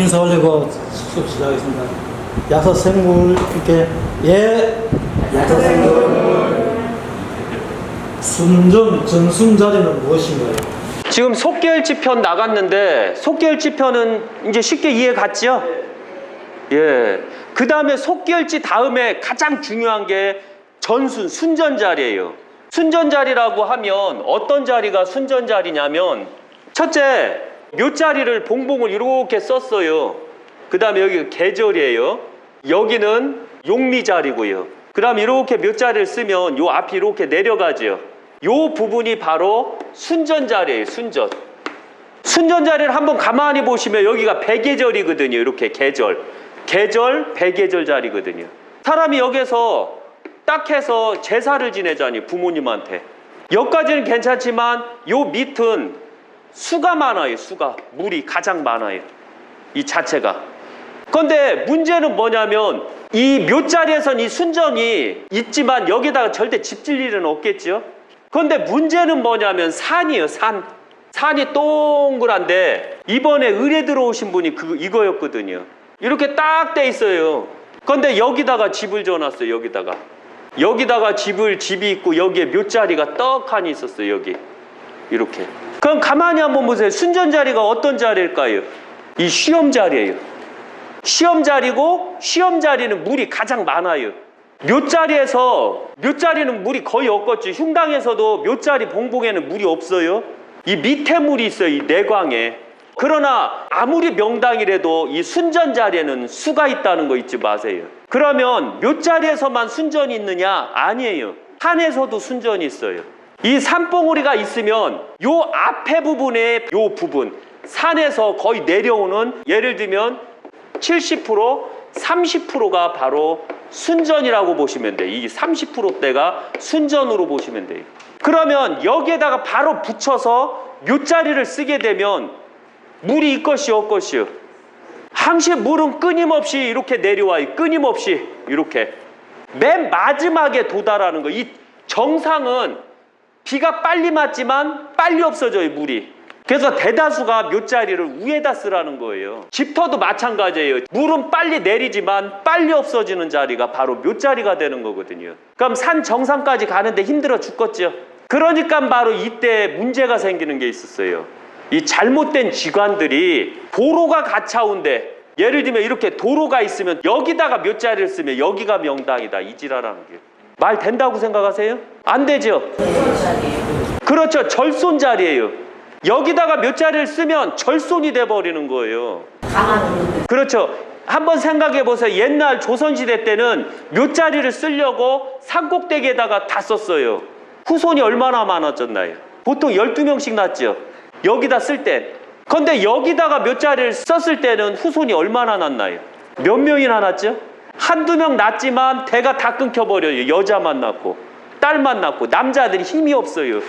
인사 올리고 수업 시작하겠습니다. 야서생물 이렇게 야서생물 순전 전순자리는 무엇인가요? 지금 속계열지편 나갔는데 속계열지편은 이제 쉽게 이해 갔죠? 예. 그 다음에 속계열지 다음에 가장 중요한 게 순전자리예요. 순전자리라고 하면 어떤 자리가 순전자리냐면 첫째, 묘자리를 봉봉을 이렇게 썼어요. 그 다음에 여기가 계절이에요. 여기는 용미자리고요. 그 다음에 이렇게 묘자리를 쓰면 요 앞이 이렇게 내려가죠. 요 부분이 바로 순전자리예요. 순전자리를 한번 가만히 보시면 여기가 백예절이거든요. 이렇게 계절, 백예절 자리거든요. 사람이 여기서 딱 해서 제사를 지내자니 부모님한테. 여기까지는 괜찮지만 요 밑은 수가 많아요. 물이 가장 많아요. 이 자체가. 그런데 문제는 뭐냐면 이 묘자리에선 이 순전이 있지만 여기다가 절대 집질 일은 없겠죠. 그런데 문제는 뭐냐면 산이에요. 산이 동그란데 이번에 의뢰 들어오신 분이 이거였거든요. 이렇게 딱 돼 있어요. 그런데 여기다가 집을 지어놨어요. 여기다가 집이 있고 여기에 묘자리가 떡하니 있었어요. 여기 이렇게. 그럼 가만히 한번 보세요. 순전자리가 어떤 자리일까요? 이 시험자리예요. 시험자리고 시험자리는 물이 가장 많아요. 묘자리는 물이 거의 없겠죠. 흉당에서도 묘자리 봉봉에는 물이 없어요. 이 밑에 물이 있어요. 이 내광에. 그러나 아무리 명당이라도 이 순전자리에는 수가 있다는 거 잊지 마세요. 그러면 묘자리에서만 순전이 있느냐? 아니에요. 산에서도 순전이 있어요. 이 산봉우리가 있으면 요 앞에 부분에 요 부분 산에서 거의 내려오는 예를 들면 70%, 30%가 바로 순전이라고 보시면 돼요. 이 30%대가 순전으로 보시면 돼요. 그러면 여기에다가 바로 붙여서 묘자리를 쓰게 되면 물이 있것이요 없것이요? 항상 물은 끊임없이 이렇게 내려와요. 끊임없이 이렇게 맨 마지막에 도달하는 거. 이 정상은 비가 빨리 맞지만 빨리 없어져요. 물이. 그래서 대다수가 묘자리를 위에다 쓰라는 거예요. 집터도 마찬가지예요. 물은 빨리 내리지만 빨리 없어지는 자리가 바로 묘자리가 되는 거거든요. 그럼 산 정상까지 가는데 힘들어 죽겠죠. 그러니까 바로 이때 문제가 생기는 게 있었어요. 이 잘못된 지관들이 도로가 가차운데 예를 들면 이렇게 도로가 있으면 여기다가 묘자리를 쓰면 여기가 명당이다. 이지라라는 게. 말 된다고 생각하세요? 안 되죠? 그렇죠. 절손자리예요. 여기다가 묘자리를 쓰면 절손이 돼버리는 거예요. 그렇죠. 한번 생각해 보세요. 옛날 조선시대 때는 묘자리를 쓰려고 산꼭대기에다가 다 썼어요. 후손이 얼마나 많아졌나요? 보통 12명씩 났죠. 여기다 쓸 때. 그런데 여기다가 묘자리를 썼을 때는 후손이 얼마나 났나요? 몇 명이나 났죠? 한두 명 났지만 대가 다 끊겨버려요. 여자만 낳고 딸만 낳고 남자들이 힘이 없어요.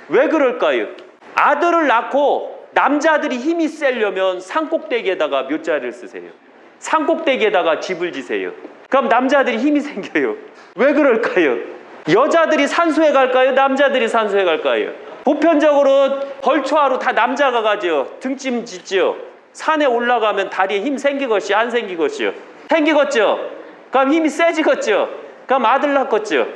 왜 그럴까요? 아들을 낳고 남자들이 힘이 세려면 산꼭대기에다가 묘자리를 쓰세요. 산꼭대기에다가 집을 지세요. 그럼 남자들이 힘이 생겨요. 왜 그럴까요? 여자들이 산소에 갈까요? 남자들이 산소에 갈까요? 보편적으로 벌초하러 다 남자가 가죠. 등짐 짓죠. 산에 올라가면 다리에 힘 생기겠지 안 생기겠지요? 생기겠죠? 그럼 힘이 세지겠죠? 그럼 아들 낳겠죠?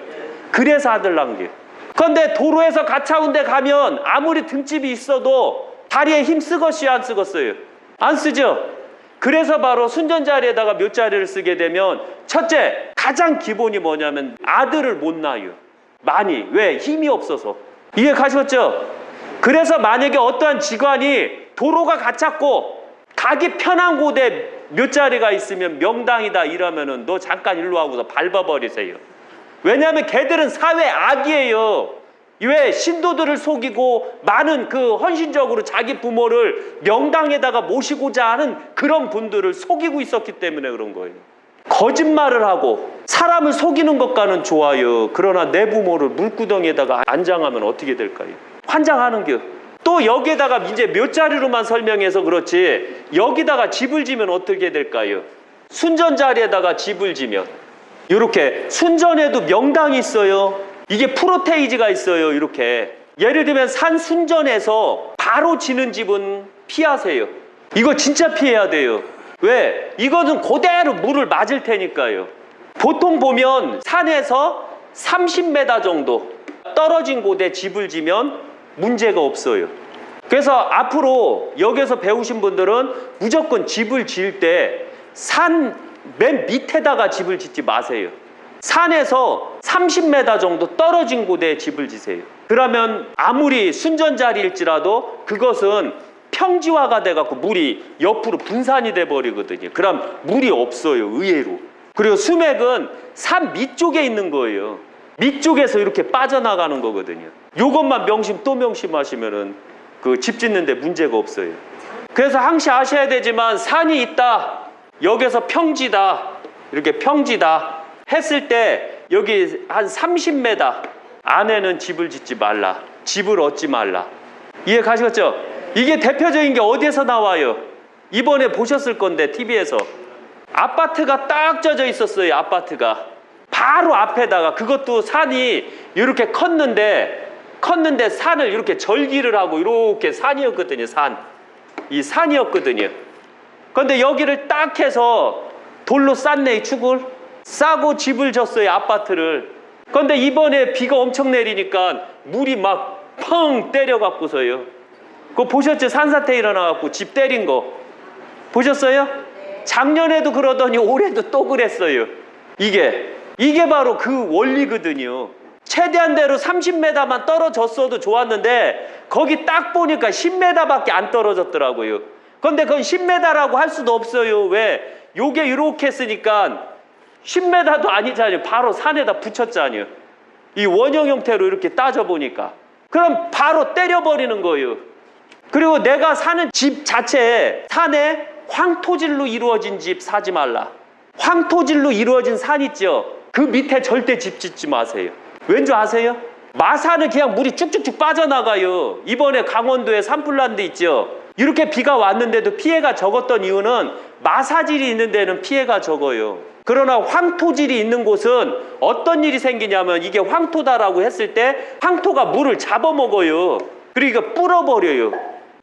그래서 아들 낳은 게. 그런데 도로에서 가차운 데 가면 아무리 등집이 있어도 다리에 힘 쓰겠어요? 안 쓰겠어요? 안 쓰죠? 그래서 바로 순전자리에다가 묘자리를 쓰게 되면 첫째, 가장 기본이 뭐냐면 아들을 못 낳아요. 많이. 왜? 힘이 없어서. 이해 가셨죠? 그래서 만약에 어떠한 지관이 도로가 가찼고 가기 편한 곳에 묘자리가 있으면 명당이다 이러면은 너 잠깐 일로 하고서 밟아버리세요. 왜냐하면 걔들은 사회 악이에요. 왜? 신도들을 속이고 많은 헌신적으로 자기 부모를 명당에다가 모시고자 하는 그런 분들을 속이고 있었기 때문에 그런 거예요. 거짓말을 하고 사람을 속이는 것과는 좋아요. 그러나 내 부모를 물구덩이에다가 안장하면 어떻게 될까요? 환장하는 겨. 또 여기에다가 이제 묘자리로만 설명해서 그렇지 여기다가 집을 지면 어떻게 될까요? 순전자리에다가 집을 지면 이렇게 순전에도 명당이 있어요. 이게 프로테이지가 있어요. 이렇게 예를 들면 산 순전에서 바로 지는 집은 피하세요. 이거 진짜 피해야 돼요. 왜? 이거는 그대로 물을 맞을 테니까요. 보통 보면 산에서 30m 정도 떨어진 곳에 집을 지면 문제가 없어요. 그래서 앞으로 여기서 배우신 분들은 무조건 집을 지을 때 산 맨 밑에다가 집을 짓지 마세요. 산에서 30m 정도 떨어진 곳에 집을 지세요. 그러면 아무리 순전자리일지라도 그것은 평지화가 돼갖고 물이 옆으로 분산이 돼버리거든요. 그럼 물이 없어요, 의외로. 그리고 수맥은 산 밑쪽에 있는 거예요. 밑쪽에서 이렇게 빠져나가는 거거든요. 요것만 명심 또 명심하시면은 그 집 짓는데 문제가 없어요. 그래서 항시 아셔야 되지만 산이 있다, 여기서 평지다, 이렇게 평지다 했을 때 여기 한 30m 안에는 집을 짓지 말라, 집을 얻지 말라. 이해 가시겠죠? 이게 대표적인 게 어디에서 나와요? 이번에 보셨을 건데 TV에서 아파트가 딱 젖어 있었어요. 아파트가 바로 앞에다가, 그것도 산이 이렇게 컸는데 산을 이렇게 절기를 하고 이렇게 산이었거든요. 이 산이었거든요. 그런데 여기를 딱 해서 돌로 쌌네, 이 축을 싸고 집을 졌어요, 아파트를. 그런데 이번에 비가 엄청 내리니까 물이 막 펑 때려갖고서요. 그거 보셨죠? 산사태 일어나갖고 집 때린 거 보셨어요? 작년에도 그러더니 올해도 또 그랬어요. 이게 바로 그 원리거든요. 최대한대로 30m만 떨어졌어도 좋았는데 거기 딱 보니까 10m밖에 안 떨어졌더라고요. 그런데 그건 10m라고 할 수도 없어요. 왜? 요게 이렇게 했으니까 10m도 아니잖아요. 바로 산에다 붙였잖아요. 이 원형 형태로 이렇게 따져보니까. 그럼 바로 때려버리는 거예요. 그리고 내가 사는 집 자체에 산에 황토질로 이루어진 집 사지 말라. 황토질로 이루어진 산 있죠? 그 밑에 절대 집 짓지 마세요. 왠지 아세요? 마산은 그냥 물이 쭉쭉쭉 빠져나가요. 이번에 강원도에 산불난 데 있죠? 이렇게 비가 왔는데도 피해가 적었던 이유는 마사질이 있는 데는 피해가 적어요. 그러나 황토질이 있는 곳은 어떤 일이 생기냐면, 이게 황토다라고 했을 때 황토가 물을 잡아먹어요. 그러니까 불어버려요.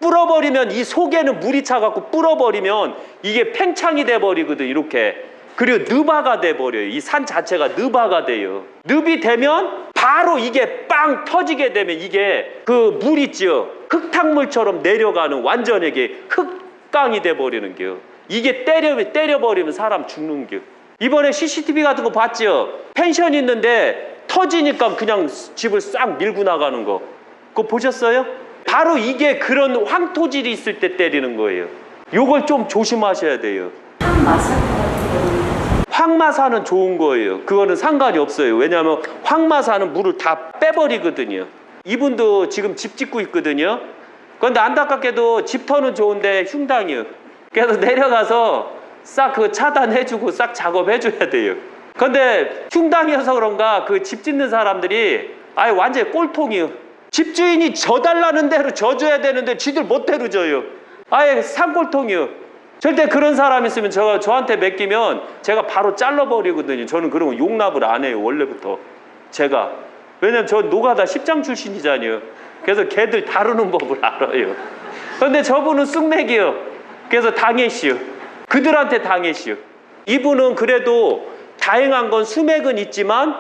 불어버리면 이 속에는 물이 차갖고 불어버리면 이게 팽창이 돼버리거든, 이렇게. 그리고 늪화가 돼버려요. 이 산 자체가 늪화가 돼요. 늪이 되면 바로 이게 빵 터지게 되면 이게 그 물 있죠? 흙탕물처럼 내려가는, 완전하게 흙강이 돼버리는 겨. 이게 때려버리면 사람 죽는 겨. 이번에 CCTV 같은 거 봤죠? 펜션 있는데 터지니까 그냥 집을 싹 밀고 나가는 거. 그거 보셨어요? 바로 이게 그런 황토질이 있을 때 때리는 거예요. 요걸 좀 조심하셔야 돼요. 황마산은 좋은 거예요. 그거는 상관이 없어요. 왜냐하면 황마산은 물을 다 빼버리거든요. 이분도 지금 집 짓고 있거든요. 그런데 안타깝게도 집터는 좋은데 흉당이요. 그래서 내려가서 싹 그 차단해주고 싹 작업해줘야 돼요. 그런데 흉당이어서 그런가 그 집 짓는 사람들이 아예 완전히 꼴통이요. 집주인이 져달라는 대로 져줘야 되는데 지들 못대로 져요. 아예 산꼴통이요. 절대 그런 사람 있으면 저한테 맡기면 제가 바로 잘라버리거든요. 저는 그런 거 용납을 안 해요, 원래부터. 제가. 왜냐면 저 노가다 10장 출신이잖아요. 그래서 걔들 다루는 법을 알아요. 그런데 저분은 쑥맥이요. 그래서 당했시요. 그들한테 당했시요. 이분은 그래도 다행한 건 수맥은 있지만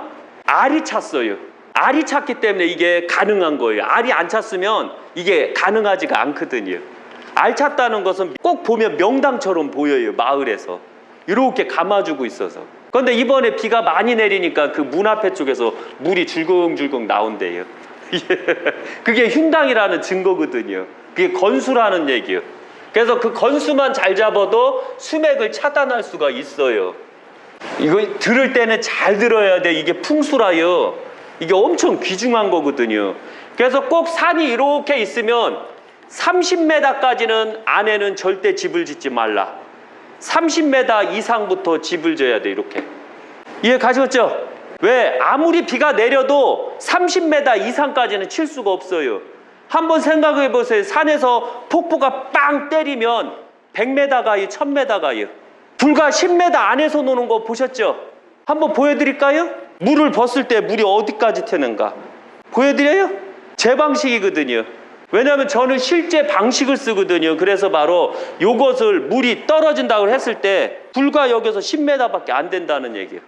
알이 찼어요. 알이 찼기 때문에 이게 가능한 거예요. 알이 안 찼으면 이게 가능하지가 않거든요. 알 찼다는 것은 꼭 보면 명당처럼 보여요. 마을에서 이렇게 감아주고 있어서. 그런데 이번에 비가 많이 내리니까 그 문 앞에 쪽에서 물이 줄렁줄렁 나온대요. 그게 흉당이라는 증거거든요. 그게 건수라는 얘기예요. 그래서 그 건수만 잘 잡아도 수맥을 차단할 수가 있어요. 이거 들을 때는 잘 들어야 돼. 이게 풍수라요. 이게 엄청 귀중한 거거든요. 그래서 꼭 산이 이렇게 있으면 30m까지는 안에는 절대 집을 짓지 말라. 30m 이상부터 집을 져야 돼, 이렇게. 이해 가시겠죠? 왜? 아무리 비가 내려도 30m 이상까지는 칠 수가 없어요. 한번 생각해 보세요. 산에서 폭포가 빵 때리면 100m 가요, 1000m 가요. 불과 10m 안에서 노는 거 보셨죠? 한번 보여드릴까요? 물을 벗을 때 물이 어디까지 튀는가 보여드려요? 제 방식이거든요. 왜냐하면 저는 실제 방식을 쓰거든요. 그래서 바로 요것을 물이 떨어진다고 했을 때 불과 여기서 10m밖에 안 된다는 얘기예요.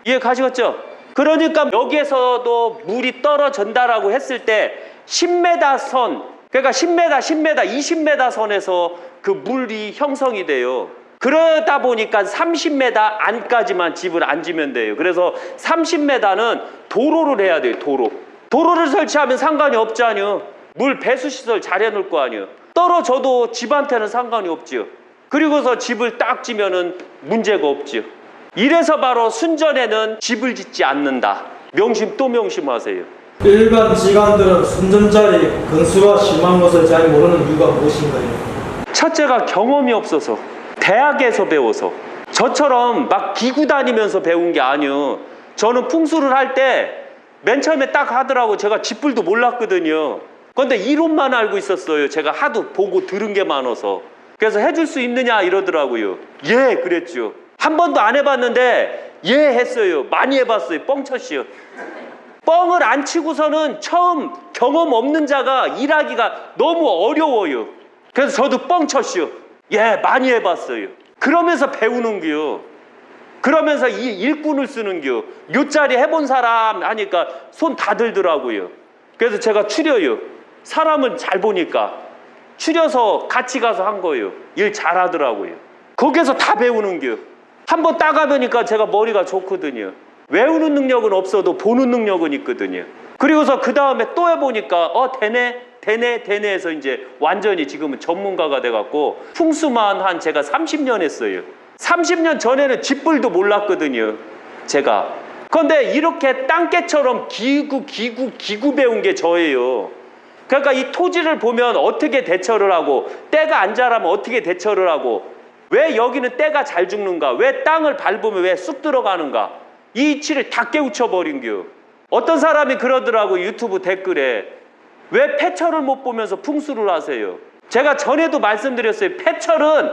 이해 가시겠죠? 그러니까 여기에서도 물이 떨어진다라고 했을 때 10m 선, 그러니까 10m, 10m, 20m 선에서 그 물이 형성이 돼요. 그러다 보니까 30m 안까지만 집을 안 지면 돼요. 그래서 30m는 도로를 해야 돼요. 도로를 설치하면 상관이 없잖아요. 물 배수시설 잘 해놓을 거 아니에요. 떨어져도 집한테는 상관이 없지요. 그리고서 집을 딱 지면은 문제가 없지요. 이래서 바로 순전에는 집을 짓지 않는다. 명심 또 명심하세요. 일반 직원들은 순전자리 건수가 심한 것을 잘 모르는 이유가 무엇인가요? 첫째가 경험이 없어서, 대학에서 배워서, 저처럼 막 기구 다니면서 배운 게 아니요. 저는 풍수를 할 때 맨 처음에 딱 하더라고. 제가 집불도 몰랐거든요. 그런데 이론만 알고 있었어요. 제가 하도 보고 들은 게 많아서. 그래서 해줄 수 있느냐 이러더라고요. 예, 그랬죠. 한 번도 안 해봤는데 예 했어요. 많이 해봤어요. 뻥쳤어요. 뻥을 안 치고서는 처음 경험 없는 자가 일하기가 너무 어려워요. 그래서 저도 뻥쳤어요. 예, 많이 해봤어요. 그러면서 배우는 거요. 그러면서 이 일꾼을 쓰는 겨. 묘자리 해본 사람 하니까 손 다 들더라고요. 그래서 제가 추려요. 사람은 잘 보니까 추려서 같이 가서 한 거예요. 일 잘하더라고요. 거기서 다 배우는 겨. 한번 따가보니까 제가 머리가 좋거든요. 외우는 능력은 없어도 보는 능력은 있거든요. 그리고서 그 다음에 또 해보니까 되네 해서 이제 완전히 지금은 전문가가 돼갖고 풍수만 한 제가 30년 했어요. 30년 전에는 집불도 몰랐거든요. 제가. 그런데 이렇게 땅개처럼 기구 배운 게 저예요. 그러니까 이 토지를 보면 어떻게 대처를 하고 때가 안 자라면 어떻게 대처를 하고 왜 여기는 때가 잘 죽는가, 왜 땅을 밟으면 왜 쑥 들어가는가, 이 이치를 다 깨우쳐버린 겨. 어떤 사람이 그러더라고. 유튜브 댓글에 왜 패철을 못 보면서 풍수를 하세요. 제가 전에도 말씀드렸어요. 패철은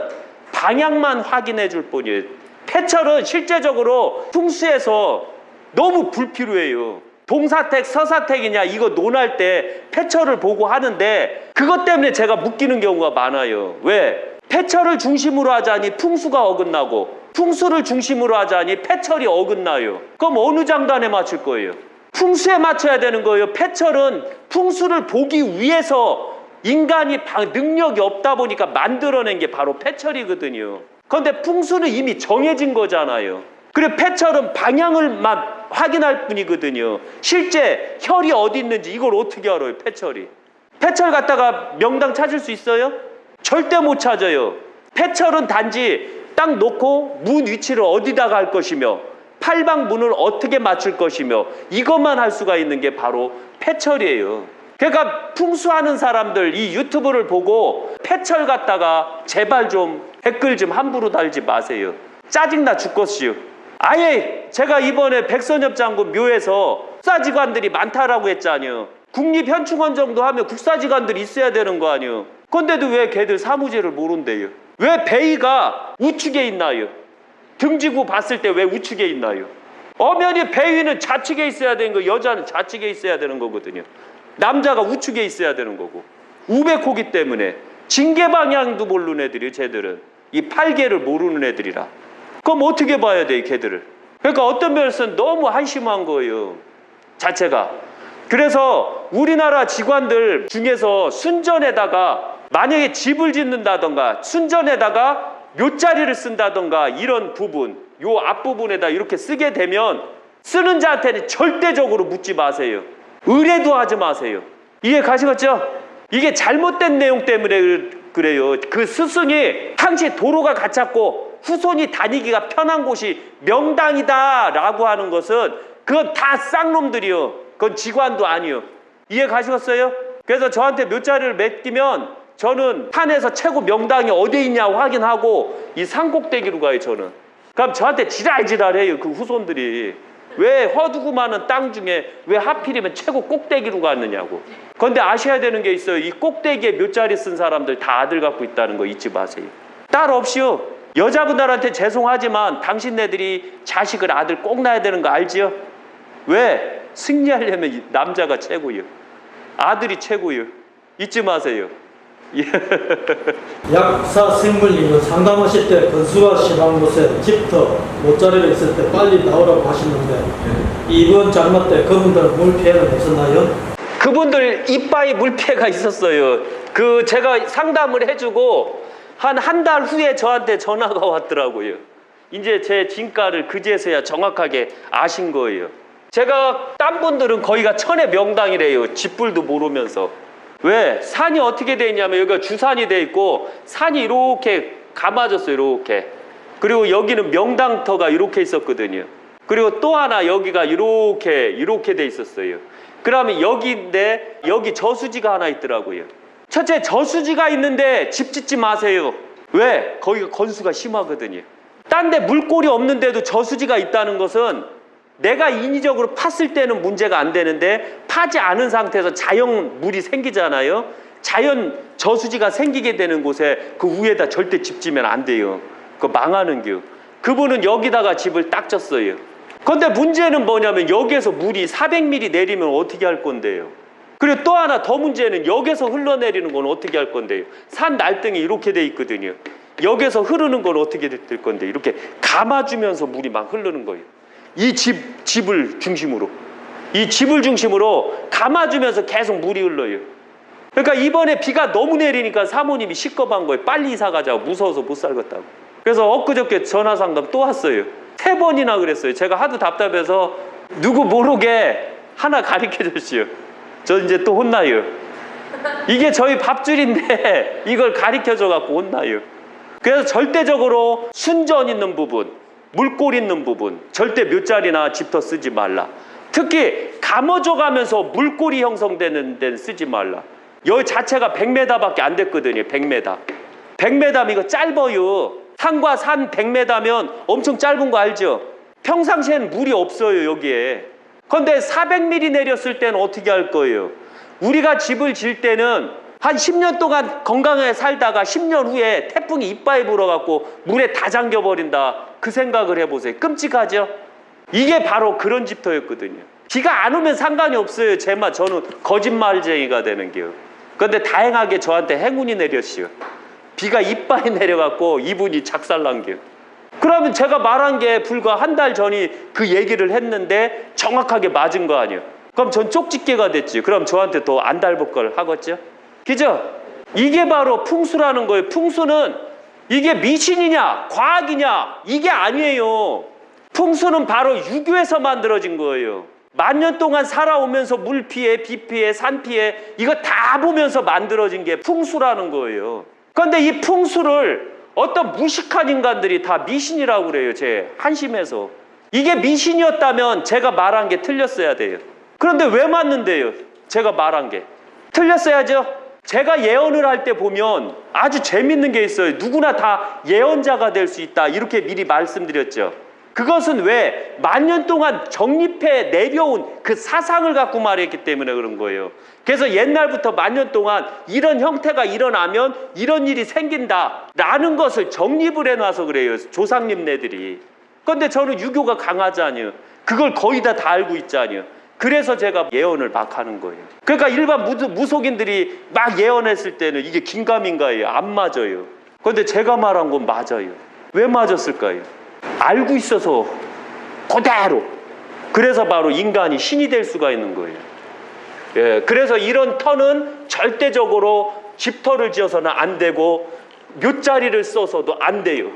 방향만 확인해 줄 뿐이에요. 패철은 실제적으로 풍수에서 너무 불필요해요. 동사택, 서사택이냐 이거 논할 때 패철을 보고 하는데 그것 때문에 제가 묶이는 경우가 많아요. 왜? 패철을 중심으로 하자니 풍수가 어긋나고 풍수를 중심으로 하자니 패철이 어긋나요. 그럼 어느 장단에 맞출 거예요? 풍수에 맞춰야 되는 거예요. 패철은 풍수를 보기 위해서 인간이 능력이 없다 보니까 만들어낸 게 바로 패철이거든요. 그런데 풍수는 이미 정해진 거잖아요. 그리고 패철은 방향을만 확인할 뿐이거든요. 실제 혈이 어디 있는지 이걸 어떻게 알아요? 패철이. 패철 갖다가 명당 찾을 수 있어요? 절대 못 찾아요. 패철은 단지 딱 놓고 문 위치를 어디다가 할 것이며 팔방 문을 어떻게 맞출 것이며 이것만 할 수가 있는 게 바로 패철이에요. 그러니까 풍수하는 사람들 이 유튜브를 보고 패철 갖다가 제발 좀 댓글 좀 함부로 달지 마세요. 짜증나 죽겠어요. 아예 제가 이번에 백선엽 장군 묘에서 국사지관들이 많다라고 했잖아요. 국립현충원 정도 하면 국사지관들이 있어야 되는 거 아니에요. 그런데도 왜 걔들 사무제를 모른대요? 왜 베이가 우측에 있나요? 등지고 봤을 때 왜 우측에 있나요? 엄연히 베이는 좌측에 있어야 되는 거, 여자는 좌측에 있어야 되는 거거든요. 남자가 우측에 있어야 되는 거고. 우백호기 때문에 징계 방향도 모르는 애들이에요. 쟤들은 이 팔계를 모르는 애들이라. 그럼 어떻게 봐야 돼, 걔들을? 그러니까 어떤 면에서는 너무 한심한 거예요, 자체가. 그래서 우리나라 직관들 중에서 순전에다가 만약에 집을 짓는다던가 순전에다가 묘자리를 쓴다던가 이런 부분, 요 앞부분에다 이렇게 쓰게 되면 쓰는 자한테는 절대적으로 묻지 마세요. 의뢰도 하지 마세요. 이해 가시겠죠? 이게 잘못된 내용 때문에 그래요. 그 스승이 당시 도로가 가깝고 후손이 다니기가 편한 곳이 명당이다 라고 하는 것은 그건 다 쌍놈들이요. 그건 직관도 아니요. 이해 가시겠어요? 그래서 저한테 묘자리를 맡기면 저는 산에서 최고 명당이 어디에 있냐고 확인하고 이 산꼭대기로 가요. 저는. 그럼 저한테 지랄지랄해요. 그 후손들이. 왜 허두고 많은 땅 중에 왜 하필이면 최고 꼭대기로 갔느냐고. 그런데 아셔야 되는 게 있어요. 이 꼭대기에 묘자리 쓴 사람들 다 아들 갖고 있다는 거 잊지 마세요. 딸 없이요. 여자분들한테 죄송하지만 당신네들이 자식을 아들 꼭 낳아야 되는 거 알지요? 왜? 승리하려면 남자가 최고요. 아들이 최고요. 잊지 마세요. 예. 약사 생물님은 상담하실 때 건수가 심한 곳에 집터 못자리가 있을 때 빨리 나오라고 하시는데 이번 장마 때 그분들은 물 피해는 없었나요? 그분들 이빠이 물피해가 있었어요. 그 제가 상담을 해주고 한 달 후에 저한테 전화가 왔더라고요. 이제 제 진가를 그제서야 정확하게 아신 거예요. 제가 딴 분들은 거기가 천의 명당이래요. 집불도 모르면서. 왜? 산이 어떻게 돼 있냐면 여기가 주산이 돼 있고 산이 이렇게 감아졌어요. 이렇게. 그리고 여기는 명당터가 이렇게 있었거든요. 그리고 또 하나 여기가 이렇게 돼 있었어요. 그러면 여기인데 여기 저수지가 하나 있더라고요. 첫째, 저수지가 있는데 집 짓지 마세요. 왜? 거기가 건수가 심하거든요. 딴 데 물골이 없는데도 저수지가 있다는 것은 내가 인위적으로 팠을 때는 문제가 안 되는데 파지 않은 상태에서 자연 물이 생기잖아요. 자연 저수지가 생기게 되는 곳에 그 위에다 절대 집 지면 안 돼요. 그거 망하는 겨. 그분은 여기다가 집을 딱 졌어요. 그런데 문제는 뭐냐면 여기에서 물이 400mm 내리면 어떻게 할 건데요. 그리고 또 하나 더 문제는 여기서 흘러내리는 건 어떻게 할 건데요. 산 날등이 이렇게 돼 있거든요. 여기서 흐르는 건 어떻게 될 건데 이렇게 감아주면서 물이 막 흐르는 거예요. 이 집을 중심으로 감아주면서 계속 물이 흘러요. 그러니까 이번에 비가 너무 내리니까 사모님이 시겁한 거예요. 빨리 이사 가자고. 무서워서 못 살겠다고. 그래서 엊그저께 전화 상담 또 왔어요. 3번이나 그랬어요. 제가 하도 답답해서 누구 모르게 하나 가르쳐 줬어요. 저 이제 또 혼나요. 이게 저희 밥줄인데 이걸 가르쳐 줘갖고 혼나요. 그래서 절대적으로 순전 있는 부분, 물골 있는 부분 절대 묘자리나 집터 쓰지 말라. 특히 감아줘 가면서 물골이 형성되는 데는 쓰지 말라. 여기 자체가 100m밖에 안 됐거든요. 100m. 100m면 이거 짧아요. 산과 산 100m면 엄청 짧은 거 알죠? 평상시에는 물이 없어요. 여기에. 그런데 400mm 내렸을 때는 어떻게 할 거예요? 우리가 집을 질 때는 한 10년 동안 건강하게 살다가 10년 후에 태풍이 이빠이 불어갖고 물에 다 잠겨버린다. 그 생각을 해보세요. 끔찍하죠? 이게 바로 그런 집터였거든요. 비가 안 오면 상관이 없어요. 저는 거짓말쟁이가 되는 게요. 그런데 다행하게 저한테 행운이 내렸어요. 비가 이빠이 내려갖고 이분이 작살난 게요. 그러면 제가 말한 게 불과 한 달 전이 그 얘기를 했는데 정확하게 맞은 거 아니에요. 그럼 전 쪽집게가 됐지. 그럼 저한테 더 안 닮을 걸 하겠죠? 그죠? 이게 바로 풍수라는 거예요. 풍수는 이게 미신이냐 과학이냐 이게 아니에요. 풍수는 바로 유교에서 만들어진 거예요. 만년 동안 살아오면서 물 피해, 비 피해, 산 피해 이거 다 보면서 만들어진 게 풍수라는 거예요. 그런데 이 풍수를 어떤 무식한 인간들이 다 미신이라고 그래요. 제 한심해서. 이게 미신이었다면 제가 말한 게 틀렸어야 돼요. 그런데 왜 맞는데요? 제가 말한 게 틀렸어야죠. 제가 예언을 할 때 보면 아주 재밌는 게 있어요. 누구나 다 예언자가 될 수 있다 이렇게 미리 말씀드렸죠. 그것은 왜 만년 동안 정립해 내려온 그 사상을 갖고 말했기 때문에 그런 거예요. 그래서 옛날부터 만년 동안 이런 형태가 일어나면 이런 일이 생긴다라는 것을 정립을 해놔서 그래요. 조상님네들이. 그런데 저는 유교가 강하잖아요. 그걸 거의 다 알고 있잖아요. 그래서 제가 예언을 막 하는 거예요. 그러니까 일반 무속인들이 막 예언했을 때는 이게 긴가민가예요. 안 맞아요. 그런데 제가 말한 건 맞아요. 왜 맞았을까요? 알고 있어서 그대로. 그래서 바로 인간이 신이 될 수가 있는 거예요. 예, 그래서 이런 터는 절대적으로 집터를 지어서는 안 되고 묘자리를 써서도 안 돼요.